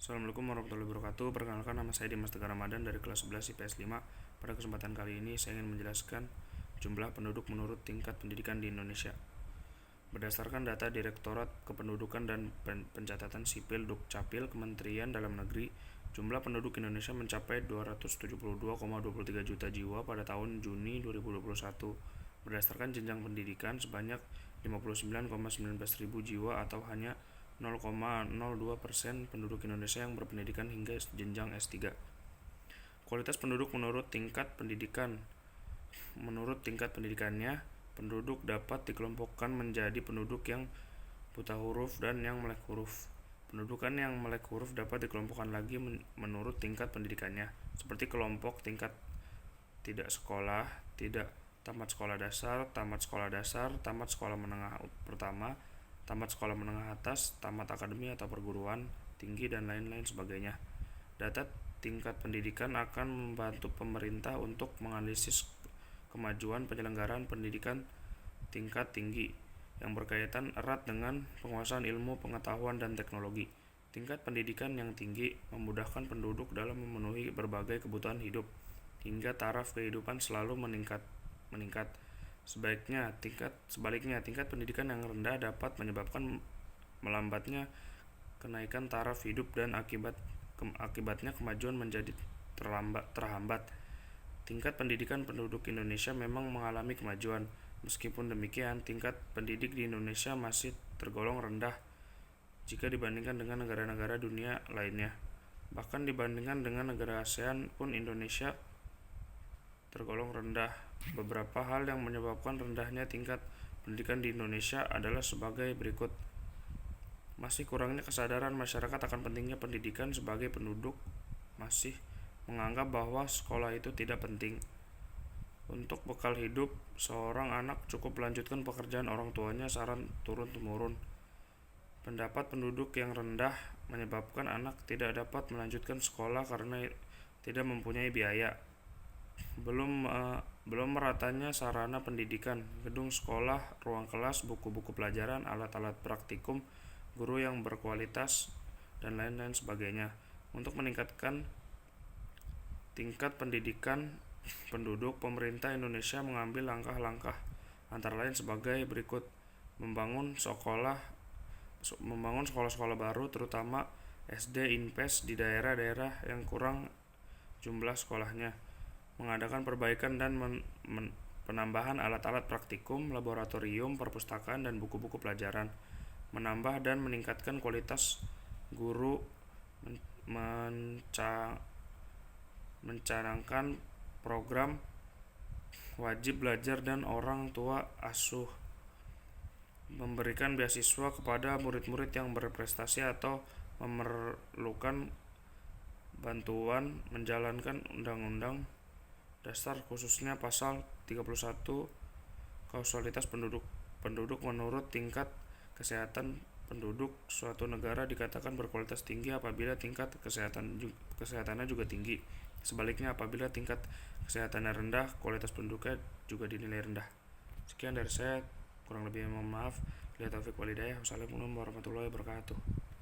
Assalamualaikum warahmatullahi wabarakatuh. Perkenalkan, nama saya Dimas Tegar Ramadan dari kelas 11 IPS 5. Pada kesempatan kali ini saya ingin menjelaskan jumlah penduduk menurut tingkat pendidikan di Indonesia. Berdasarkan data Direktorat Kependudukan dan Pencatatan Sipil Dukcapil Kementerian Dalam Negeri, jumlah penduduk Indonesia mencapai 272,23 juta jiwa pada tahun Juni 2021. Berdasarkan jenjang pendidikan, sebanyak 59,19 ribu jiwa atau hanya 0,02% penduduk Indonesia yang berpendidikan hingga jenjang S3. Kualitas penduduk menurut tingkat pendidikan. Menurut tingkat pendidikannya, penduduk dapat dikelompokkan menjadi penduduk yang buta huruf dan yang melek huruf. Pendudukan yang melek huruf dapat dikelompokkan lagi menurut tingkat pendidikannya, seperti kelompok tingkat tidak sekolah, tidak tamat sekolah dasar, tamat sekolah menengah pertama, tamat sekolah menengah atas, tamat akademi atau perguruan tinggi, dan lain-lain sebagainya. Data tingkat pendidikan akan membantu pemerintah untuk menganalisis kemajuan penyelenggaraan pendidikan tingkat tinggi yang berkaitan erat dengan penguasaan ilmu, pengetahuan, dan teknologi. Tingkat pendidikan yang tinggi memudahkan penduduk dalam memenuhi berbagai kebutuhan hidup, hingga taraf kehidupan selalu meningkat. Sebaliknya, tingkat pendidikan yang rendah dapat menyebabkan melambatnya kenaikan taraf hidup dan akibatnya kemajuan menjadi terhambat. Tingkat pendidikan penduduk Indonesia memang mengalami kemajuan. Meskipun demikian, tingkat pendidik di Indonesia masih tergolong rendah jika dibandingkan dengan negara-negara dunia lainnya. Bahkan dibandingkan dengan negara ASEAN pun Indonesia tergolong rendah. Beberapa hal yang menyebabkan rendahnya tingkat pendidikan di Indonesia adalah sebagai berikut. Masih kurangnya kesadaran masyarakat akan pentingnya pendidikan sebagai penduduk masih menganggap bahwa sekolah itu tidak penting. Untuk bekal hidup, seorang anak cukup melanjutkan pekerjaan orang tuanya secara turun-temurun. Pendapat penduduk yang rendah menyebabkan anak tidak dapat melanjutkan sekolah karena tidak mempunyai biaya. Belum meratanya sarana pendidikan, gedung sekolah, ruang kelas, buku-buku pelajaran, alat-alat praktikum, guru yang berkualitas, dan lain-lain sebagainya. Untuk meningkatkan tingkat pendidikan penduduk, pemerintah Indonesia mengambil langkah-langkah antara lain sebagai berikut: membangun sekolah-sekolah baru, terutama SD INPES di daerah-daerah yang kurang jumlah sekolahnya, mengadakan perbaikan dan penambahan alat-alat praktikum, laboratorium, perpustakaan, dan buku-buku pelajaran, menambah dan meningkatkan kualitas guru, mencanangkan program wajib belajar dan orang tua asuh, memberikan beasiswa kepada murid-murid yang berprestasi atau memerlukan bantuan, menjalankan Undang-Undang Dasar khususnya pasal 31 kausalitas penduduk menurut tingkat kesehatan penduduk. Suatu negara dikatakan berkualitas tinggi apabila tingkat kesehatannya juga tinggi. Sebaliknya, apabila tingkat kesehatannya rendah, kualitas penduduknya juga dinilai rendah. Sekian dari saya, kurang lebih mohon maaf. Wassalamualaikum warahmatullahi wabarakatuh.